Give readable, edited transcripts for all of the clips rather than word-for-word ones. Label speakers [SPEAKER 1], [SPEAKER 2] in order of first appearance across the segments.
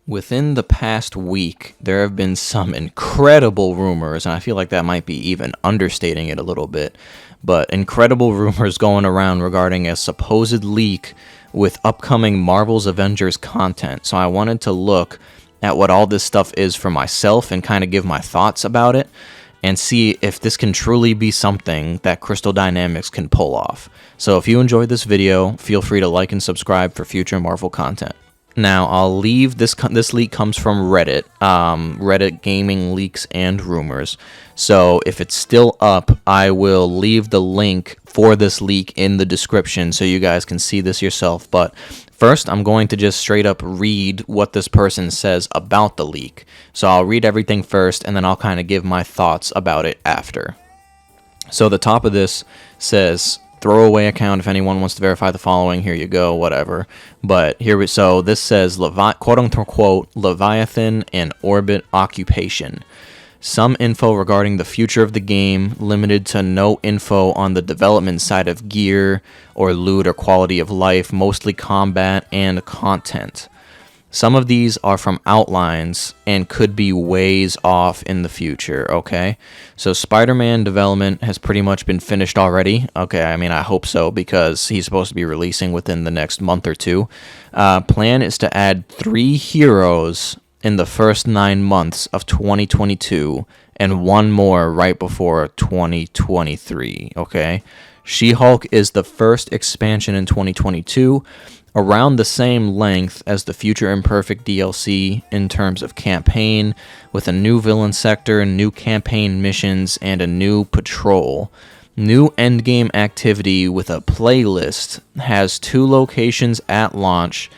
[SPEAKER 1] Within the past week, there have been some incredible rumors, and I feel like that might be even understating it a little bit, but incredible rumors going around regarding a supposed leak with upcoming Marvel's Avengers content. So I wanted to look at what all this stuff is for myself and kind of give my thoughts about it and see if this can truly be something that Crystal Dynamics can pull off. So if you enjoyed this video, feel free to like and subscribe for future Marvel content. Now, I'll leave this leak comes from Reddit, Reddit Gaming Leaks and Rumors. So if it's still up, I will leave the link for this leak in the description so you guys can see this yourself. But first, I'm going to just straight up read what this person says about the leak. So I'll read everything first, and then I'll kind of give my thoughts about it after. So the top of this says, throwaway account if anyone wants to verify the following, here you go, whatever. But so this says quote unquote Leviathan and orbit occupation. Some info regarding the future of the game, limited to no info on the development side of gear or loot or quality of life, mostly combat and content. Some of these are from outlines and could be ways off in the future, okay? So Spider-Man development has pretty much been finished already. Okay, I mean, I hope so, because he's supposed to be releasing within the next month or two. Plan is to add 3 heroes in the first 9 months of 2022 and 1 more right before 2023, okay? She-Hulk is the first expansion in 2022, around the same length as the Future Imperfect DLC in terms of campaign, with a new villain sector, new campaign missions, and a new patrol. New endgame activity with a playlist, has 2 locations at launch.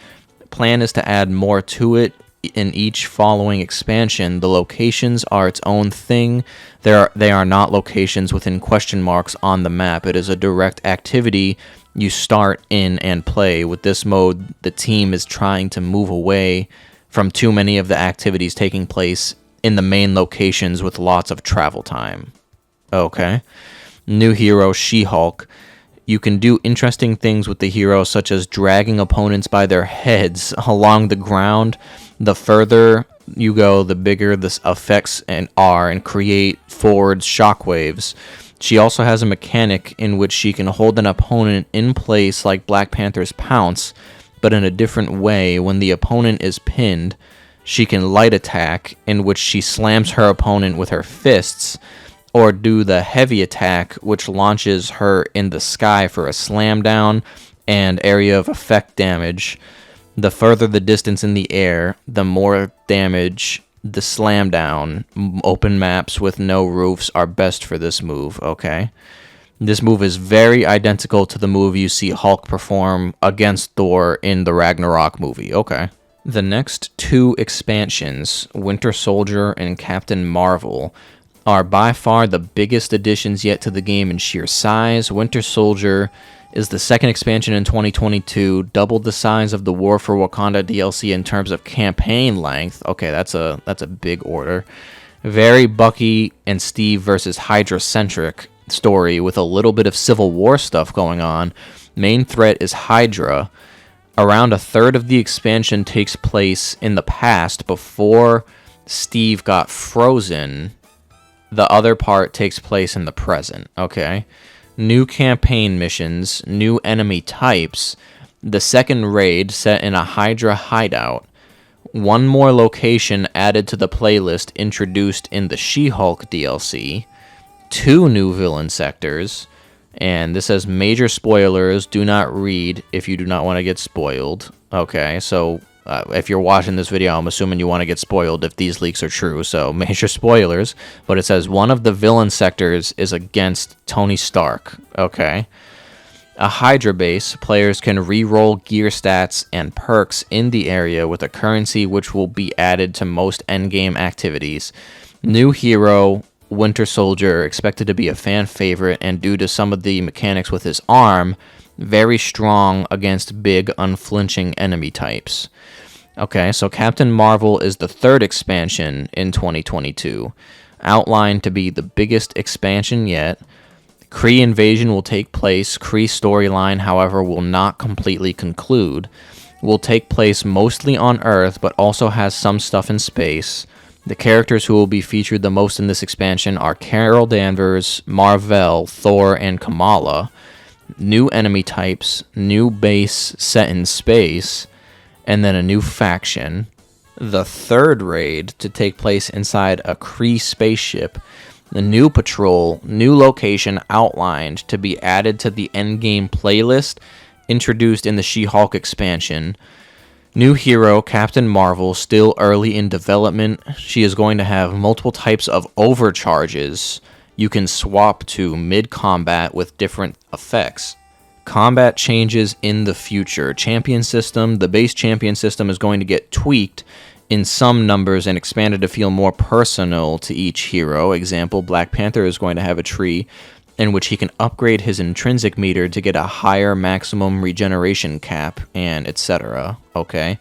[SPEAKER 1] Plan is to add more to it in each following expansion. The locations are its own thing. They are not locations within question marks on the map. It is a direct activity you start in and play. With this mode, the team is trying to move away from too many of the activities taking place in the main locations with lots of travel time. Okay. New hero, She-Hulk. You can do interesting things with the hero, such as dragging opponents by their heads along the ground. The further you go, the bigger the effects are and create forward shockwaves. She also has a mechanic in which she can hold an opponent in place like Black Panther's Pounce, but in a different way. When the opponent is pinned, she can light attack, in which she slams her opponent with her fists, or do the heavy attack, which launches her in the sky for a slam down and area of effect damage. The further the distance in the air, the more damage. The slam down, open maps with no roofs are best for this move, okay? This move is very identical to the move you see Hulk perform against Thor in the Ragnarok movie, okay? The next 2 expansions, Winter Soldier and Captain Marvel, are by far the biggest additions yet to the game in sheer size. Winter Soldier is the second expansion in 2022, doubled the size of the War for Wakanda DLC in terms of campaign length. Okay, that's a big order. Very Bucky and Steve versus Hydra-centric story with a little bit of Civil War stuff going on. Main threat is Hydra. Around a third of the expansion takes place in the past before Steve got frozen. The other part takes place in the present, okay? New campaign missions, new enemy types, the second raid set in a Hydra hideout, 1 more location added to the playlist introduced in the She-Hulk DLC, 2 new villain sectors, and this says major spoilers, do not read if you do not want to get spoiled. Okay, so if you're watching this video, I'm assuming you want to get spoiled if these leaks are true, so major spoilers. But it says one of the villain sectors is against Tony Stark. Okay. A Hydra base. Players can re-roll gear stats and perks in the area with a currency which will be added to most endgame activities. New hero, Winter Soldier, expected to be a fan favorite, and due to some of the mechanics with his arm, very strong against big, unflinching enemy types. Okay, so Captain Marvel is the 3rd expansion in 2022, outlined to be the biggest expansion yet. Kree invasion will take place. Kree storyline, however, will not completely conclude. will take place mostly on Earth, but also has some stuff in space. The characters who will be featured the most in this expansion are Carol Danvers, Marvel, Thor, and Kamala. New enemy types, new base set in space, and then a new faction. The third raid to take place inside a Kree spaceship. The new patrol, new location outlined to be added to the endgame playlist introduced in the She-Hulk expansion. New hero, Captain Marvel, still early in development. She is going to have multiple types of overcharges you can swap to mid-combat with different effects. Combat changes in the future. Champion system. The base champion system is going to get tweaked in some numbers and expanded to feel more personal to each hero. Example, Black Panther is going to have a tree in which he can upgrade his intrinsic meter to get a higher maximum regeneration cap, and etc. Okay.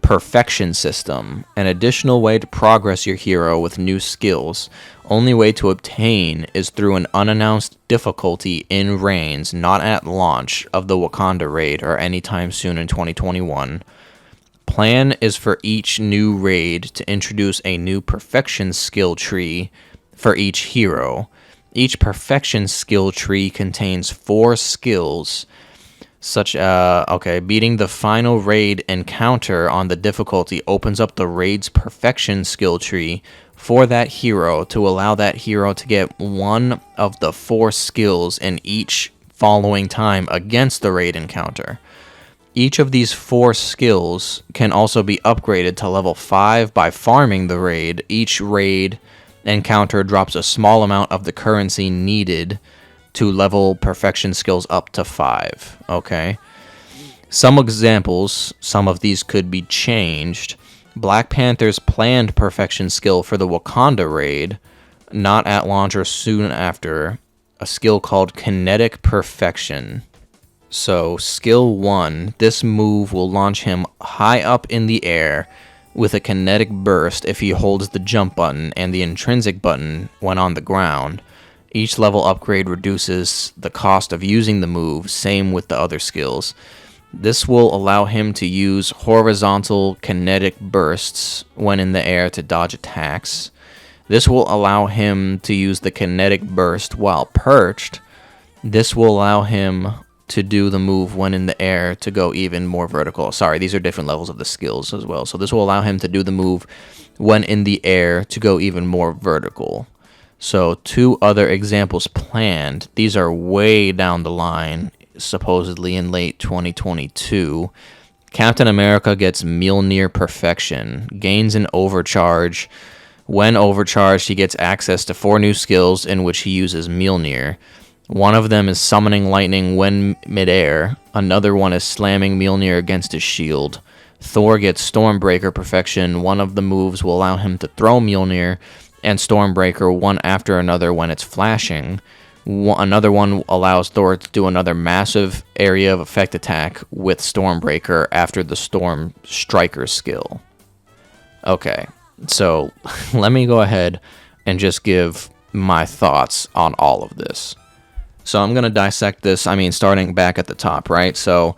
[SPEAKER 1] Perfection system. An additional way to progress your hero with new skills. Only way to obtain is through an unannounced difficulty in Reigns, not at launch of the Wakanda raid or anytime soon in 2021. Plan is for each new raid to introduce a new perfection skill tree for each hero. Each perfection skill tree contains 4 skills, beating the final raid encounter on the difficulty opens up the raid's perfection skill tree for that hero to allow that hero to get one of the 4 skills in each following time against the raid encounter. Each of these 4 skills can also be upgraded to level 5 by farming the raid. Each raid encounter drops a small amount of the currency needed to level perfection skills up to 5. Okay. Some examples, some of these could be changed. Black Panther's planned perfection skill for the Wakanda raid, not at launch or soon after, a skill called Kinetic Perfection. So, skill 1, this move will launch him high up in the air with a kinetic burst if he holds the jump button and the intrinsic button when on the ground. Each level upgrade reduces the cost of using the move, same with the other skills. This will allow him to use horizontal kinetic bursts when in the air to dodge attacks. This will allow him to use the kinetic burst while perched. This will allow him to do the move when in the air to go even more vertical. Sorry, these are different levels of the skills as well. So this will allow him to do the move when in the air to go even more vertical. So 2 other examples planned. These are way down the line, supposedly in late 2022. Captain America gets MJOLNIR Perfection, gains an overcharge. When overcharged, he gets access to 4 new skills in which he uses MJOLNIR. One of them is summoning lightning when midair. Another one is slamming MJOLNIR against his shield. Thor gets Stormbreaker Perfection. One of the moves will allow him to throw MJOLNIR and Stormbreaker one after another when it's flashing. Another one allows Thor to do another massive area of effect attack with Stormbreaker after the Storm Striker skill. Okay, so let me go ahead and just give my thoughts on all of this. So I'm going to dissect this, starting back at the top, right? So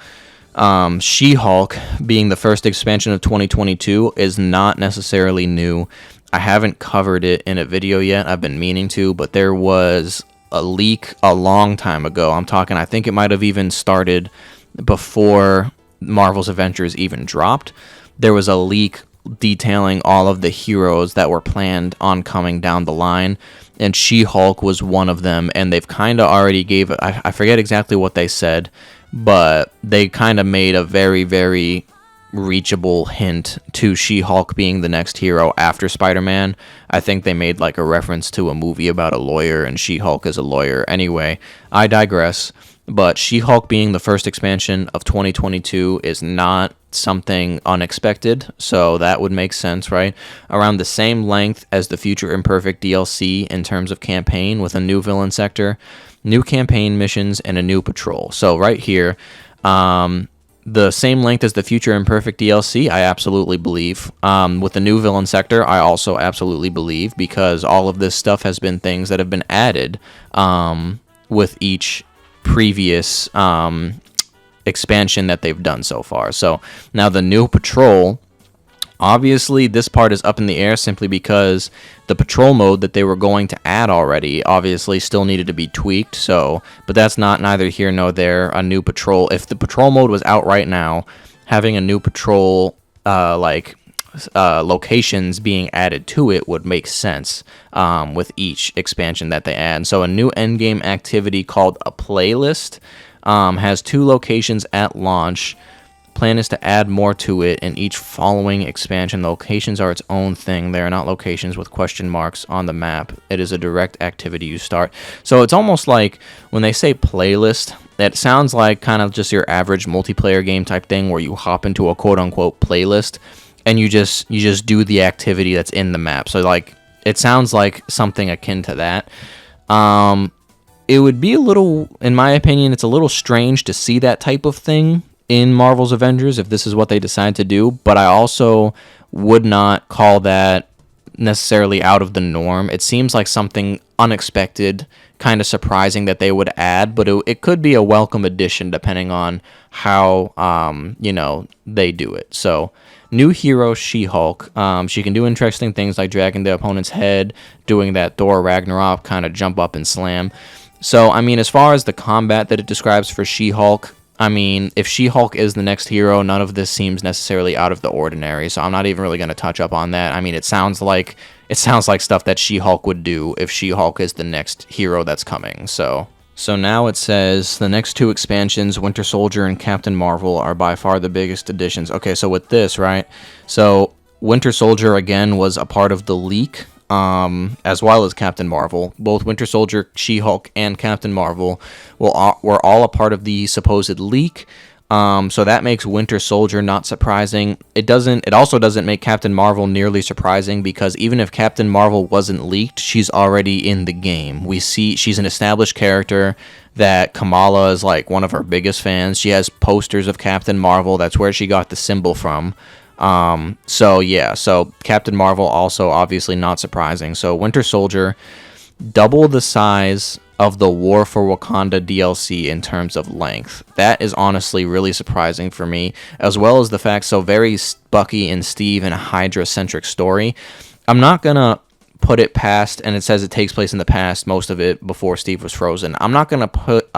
[SPEAKER 1] She-Hulk being the first expansion of 2022 is not necessarily new. I haven't covered it in a video yet. I've been meaning to, but there was a leak a long time ago. I think it might have even started before Marvel's Avengers even dropped. There was a leak detailing all of the heroes that were planned on coming down the line, and She-Hulk was one of them, and they've kind of already gave it, I forget exactly what they said, but they kind of made a very, very reachable hint to She-Hulk being the next hero after Spider-Man. I think they made like a reference to a movie about a lawyer, and She-Hulk is a lawyer. Anyway, I digress. But She-Hulk being the first expansion of 2022 is not something unexpected, so that would make sense, right? Around the same length as the Future Imperfect DLC in terms of campaign, with a new villain sector, new campaign missions, and a new patrol. So right here, the same length as the Future Imperfect DLC, I absolutely believe. With the new villain sector, I also absolutely believe, because all of this stuff has been things that have been added with each previous expansion that they've done so far. So now the new patrol, obviously this part is up in the air simply because the patrol mode that they were going to add already obviously still needed to be tweaked. So, but that's not neither here nor there. A new patrol, if the patrol mode was out right now, having a new patrol locations being added to it would make sense with each expansion that they add. So a new endgame activity called a playlist has 2 locations at launch. Plan is to add more to it in each following expansion. Locations are its own thing. They are not locations with question marks on the map. It is a direct activity you start. So it's almost like when they say playlist, it sounds like kind of just your average multiplayer game type thing where you hop into a quote-unquote playlist and you just do the activity that's in the map. So like it sounds like something akin to that. It would be a little, in my opinion, it's a little strange to see that type of thing in Marvel's Avengers if this is what they decide to do, but I also would not call that necessarily out of the norm. It seems like something unexpected, kind of surprising that they would add, but it could be a welcome addition depending on how they do it. So new hero She-Hulk. She can do interesting things like dragging the opponent's head, doing that Thor Ragnarok kind of jump up and slam. So I mean, as far as the combat that it describes for She-Hulk, I mean, if She-Hulk is the next hero, none of this seems necessarily out of the ordinary, so I'm not even really going to touch up on that. I mean, it sounds like stuff that She-Hulk would do if She-Hulk is the next hero that's coming. So now it says the next 2 expansions, Winter Soldier and Captain Marvel, are by far the biggest additions. Okay, so with this, right? So Winter Soldier again was a part of the leak. As well as Captain Marvel. Both Winter Soldier, She-Hulk, and Captain Marvel were all a part of the supposed leak. So that makes Winter Soldier not surprising. It also doesn't make Captain Marvel nearly surprising because even if Captain Marvel wasn't leaked, she's already in the game. We see she's an established character that Kamala is like one of her biggest fans. She has posters of Captain Marvel. That's where she got the symbol from. So Captain Marvel also obviously not surprising. So Winter Soldier, double the size of the War for Wakanda DLC in terms of length. That is honestly really surprising for me, as well as the fact so very Bucky and Steve and a Hydra-centric story. I'm not gonna put it past, and it says it takes place in the past, most of it before Steve was frozen. I'm not gonna put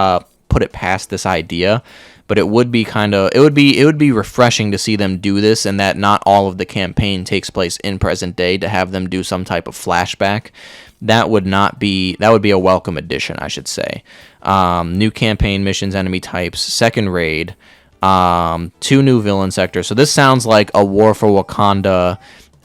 [SPEAKER 1] it past this idea. But it would be refreshing to see them do this, and that not all of the campaign takes place in present day, to have them do some type of flashback. That would be a welcome addition, I should say. New campaign missions, enemy types, second raid, 2 new villain sectors. So this sounds like a War for Wakanda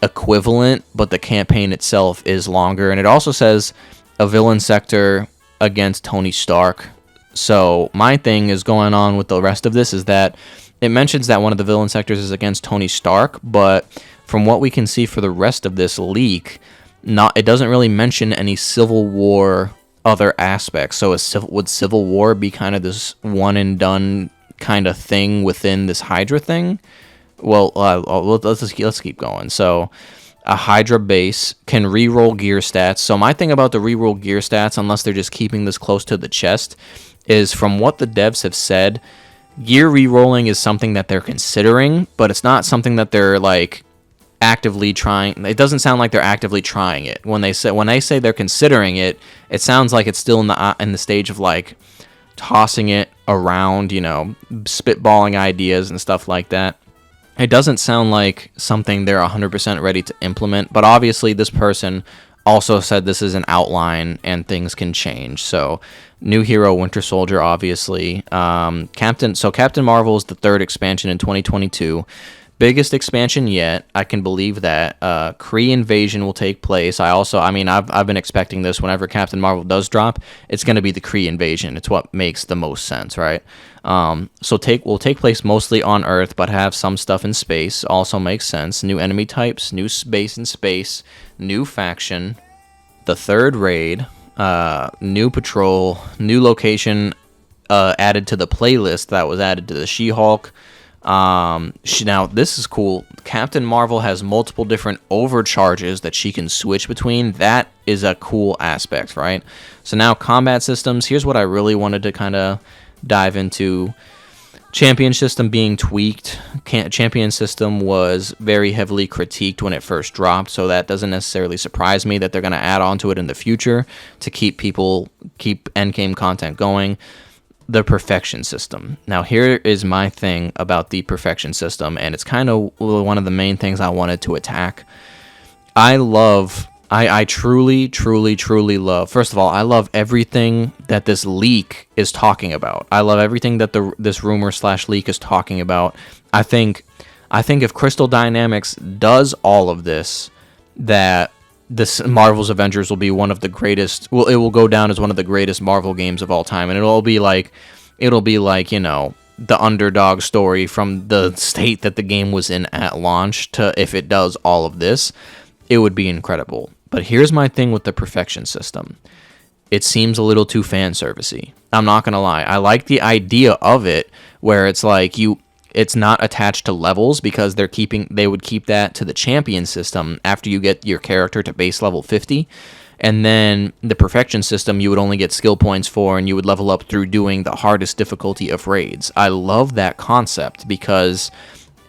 [SPEAKER 1] equivalent, but the campaign itself is longer. And it also says a villain sector against Tony Stark. So my thing is going on with the rest of this is that it mentions that one of the villain sectors is against Tony Stark, but from what we can see for the rest of this leak, it doesn't really mention any Civil War other aspects. So would Civil War be kind of this one and done kind of thing within this Hydra thing? Well, let's keep going. So a Hydra base can reroll gear stats. So my thing about the reroll gear stats, unless they're just keeping this close to the chest, is from what the devs have said, gear rerolling is something that they're considering, but it's not something that they're like actively trying. It doesn't sound like they're actively trying it. When they say they're considering it, it sounds like it's still in the stage of like tossing it around, spitballing ideas and stuff like that. It doesn't sound like something they're 100% ready to implement, but obviously this person also said this is an outline and things can change. So new hero Winter Soldier, obviously. Captain Marvel is the 3rd expansion in 2022. Biggest expansion yet. I can believe that. Kree invasion will take place. I've been expecting this whenever Captain Marvel does drop. It's going to be the Kree invasion. It's what makes the most sense, right? Will take place mostly on Earth, but have some stuff in space. Also makes sense. New enemy types, new base in space, new faction, the 3rd raid, new patrol, new location added to the playlist that was added to the She-Hulk. Now this is cool. Captain Marvel has multiple different overcharges that she can switch between. That is a cool aspect, right? So now combat systems. Here's what I really wanted to kind of dive into. Champion system being tweaked. Champion system was very heavily critiqued when it first dropped, so that doesn't necessarily surprise me that they're going to add on to it in the future to keep endgame content going. The perfection system. Now, here is my thing about the perfection system, and it's kind of one of the main things I wanted to attack. I truly, truly, truly love. First of all, I love everything that this leak is talking about. I love everything that this rumor / leak is talking about. I think if Crystal Dynamics does all of this, that this Marvel's Avengers will be one of the greatest. Well, it will go down as one of the greatest Marvel games of all time, and it'll be like the underdog story from the state that the game was in at launch to if it does all of this, it would be incredible. But here's my thing with the perfection system. It seems a little too fan servicey. I'm not gonna lie. I like the idea of it where it's like it's not attached to levels because they would keep that to the champion system after you get your character to base level 50. And then the perfection system you would only get skill points for, and you would level up through doing the hardest difficulty of raids. I love that concept because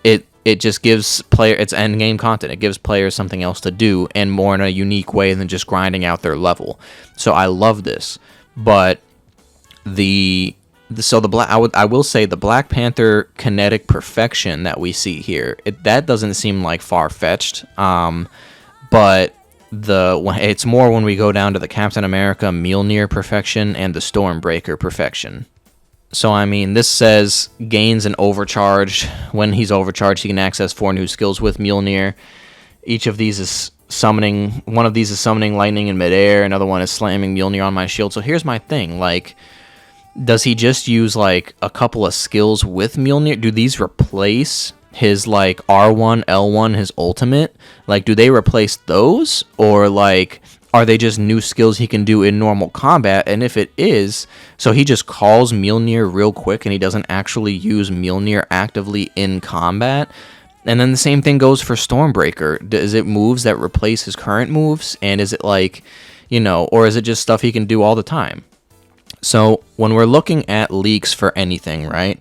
[SPEAKER 1] it just gives it's end game content. It gives players something else to do and more in a unique way than just grinding out their level. So I love this. But I will say the Black Panther kinetic perfection that we see here, that doesn't seem like far-fetched. But it's more when we go down to the Captain America MJOLNIR perfection and the Stormbreaker perfection. So, I mean, this says gains an overcharge. When he's overcharged, he can access 4 new skills with MJOLNIR. Each of these is summoning. One of these is summoning lightning in midair. Another one is slamming MJOLNIR on my shield. So here's my thing. Like, does he just use, like, a couple of skills with MJOLNIR? Do these replace his, like, R1, L1, his ultimate? Like, do they replace those? Or, like, are they just new skills he can do in normal combat? And if it is, so he just calls MJOLNIR real quick and he doesn't actually use MJOLNIR actively in combat? And then the same thing goes for Stormbreaker. Is it moves that replace his current moves? And is it like, or is it just stuff he can do all the time? So when we're looking at leaks for anything, right,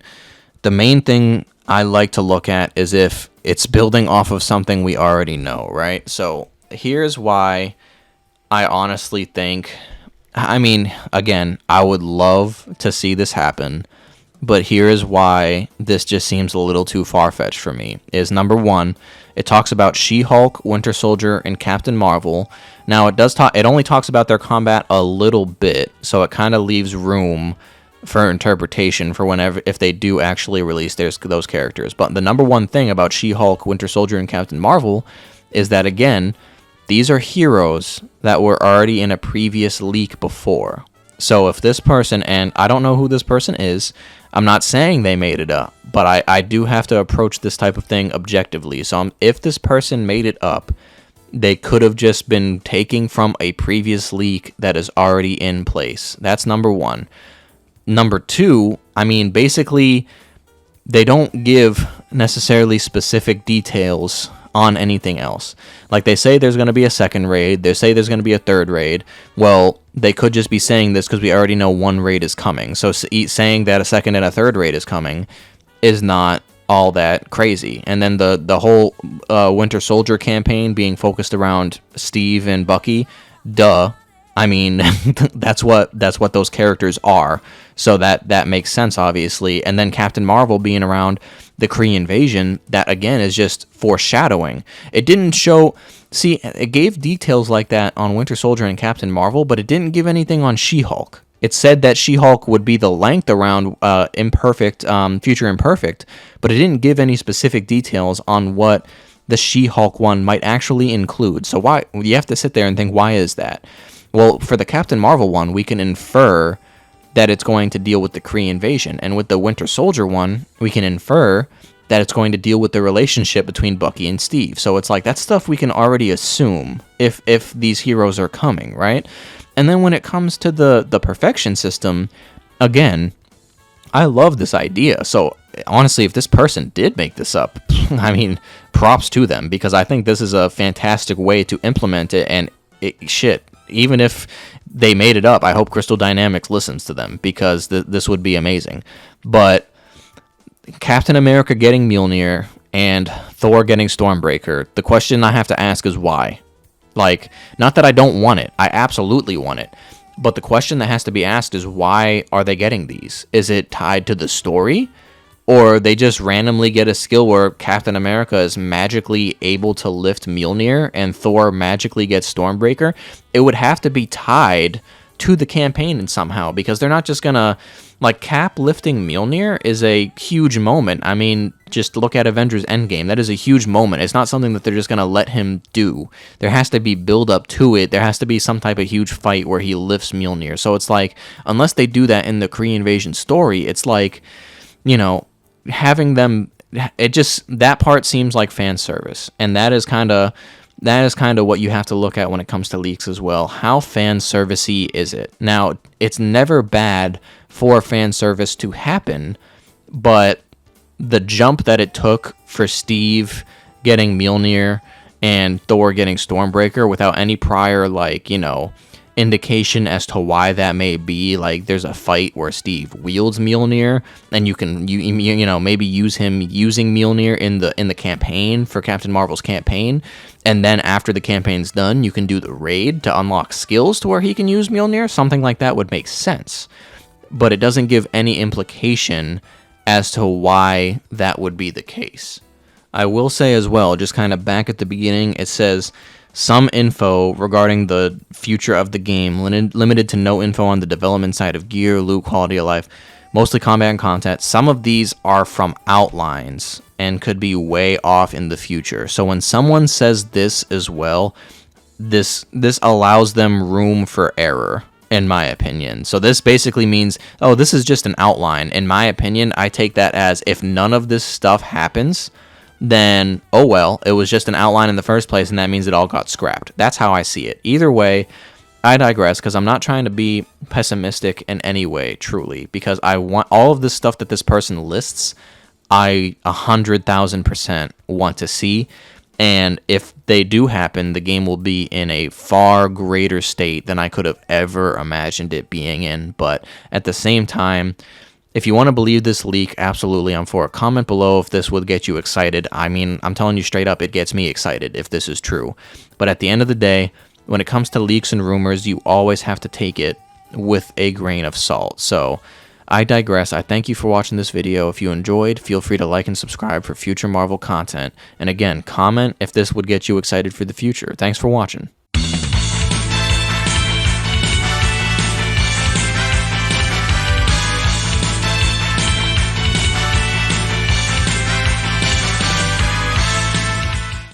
[SPEAKER 1] the main thing I like to look at is if it's building off of something we already know, right? So here's why I honestly think, I mean, again, I would love to see this happen, but here is why this just seems a little too far-fetched for me. Is number one, it talks about She-Hulk, Winter Soldier, and Captain Marvel. Now, it only talks about their combat a little bit, so it kind of leaves room for interpretation for if they do actually release those characters. But the number one thing about She-Hulk, Winter Soldier, and Captain Marvel is that, again, these are heroes that were already in a previous leak before. So if this person, and I don't know who this person is, I'm not saying they made it up, but I do have to approach this type of thing objectively. So if this person made it up, they could have just been taking from a previous leak that is already in place. That's number one. Number two, I mean, basically, they don't give necessarily specific details on anything else. Like, they say there's going to be a second raid, they say there's going to be a third raid. Well, they could just be saying this because we already know one raid is coming. So saying that a second and a third raid is coming is not all that crazy. And then the whole Winter Soldier campaign being focused around Steve and Bucky, duh. I mean, that's what those characters are. So that makes sense, obviously. And then Captain Marvel being around the Kree invasion, that again is just foreshadowing. It didn't show. See, it gave details like that on Winter Soldier and Captain Marvel, but it didn't give anything on She-Hulk. It said that She-Hulk would be the length around Future Imperfect, but it didn't give any specific details on what the She-Hulk one might actually include. So why you have to sit there and think, why is that? Well, for the Captain Marvel one, we can infer that it's going to deal with the Kree invasion. And with the Winter Soldier one, we can infer that it's going to deal with the relationship between Bucky and Steve. So it's like, that's stuff we can already assume if these heroes are coming, right? And then when it comes to the perfection system, again, I love this idea. So honestly, if this person did make this up, I mean, props to them, because I think this is a fantastic way to implement it. And even if they made it up, I hope Crystal Dynamics listens to them, because this would be amazing. But Captain America getting Mjolnir and Thor getting Stormbreaker, the question I have to ask is why? Like, not that I don't want it. I absolutely want it. But the question that has to be asked is, why are they getting these? Is it tied to the story? Or they just randomly get a skill where Captain America is magically able to lift Mjolnir and Thor magically gets Stormbreaker? It would have to be tied to the campaign in somehow, because they're not just gonna, like, Cap lifting Mjolnir is a huge moment. I mean, just look at Avengers Endgame. That is a huge moment. It's not something that they're just gonna let him do. There has to be build up to it. There has to be some type of huge fight where he lifts Mjolnir. So it's like, unless they do that in the Kree invasion story, it's like, you know, having them, it just, that part seems like fan service, and that is kind of what you have to look at when it comes to leaks as well. How fan servicey is it? Now, it's never bad for fan service to happen, but the jump that it took for Steve getting Mjolnir and Thor getting Stormbreaker without any prior, like, you know, indication as to why that may be. Like, there's a fight where Steve wields Mjolnir, and you know, maybe use him using Mjolnir in the campaign for Captain Marvel's campaign, and then after the campaign's done, you can do the raid to unlock skills to where he can use Mjolnir. Something like that would make sense, but it doesn't give any implication as to why that would be the case. I will say as well, just kind of back at the beginning, it says some info regarding the future of the game, limited to no info on the development side of gear, loot, quality of life, mostly combat and content. Some of these are from outlines and could be way off in the future. So when someone says this as well, this allows them room for error, in my opinion. So this basically means, oh, this is just an outline. In my opinion, I take that as, if none of this stuff happens, then, oh well, it was just an outline in the first place, and that means it all got scrapped. That's how I see it. Either way, I digress, because I'm not trying to be pessimistic in any way, truly, because I want all of this stuff that this person lists, I 100,000% want to see, and if they do happen, the game will be in a far greater state than I could have ever imagined it being in. But at the same time, if you want to believe this leak, absolutely, I'm for it. Comment below if this would get you excited. I mean, I'm telling you straight up, it gets me excited if this is true. But at the end of the day, when it comes to leaks and rumors, you always have to take it with a grain of salt. So, I digress. I thank you for watching this video. If you enjoyed, feel free to like and subscribe for future Marvel content. And again, comment if this would get you excited for the future. Thanks for watching.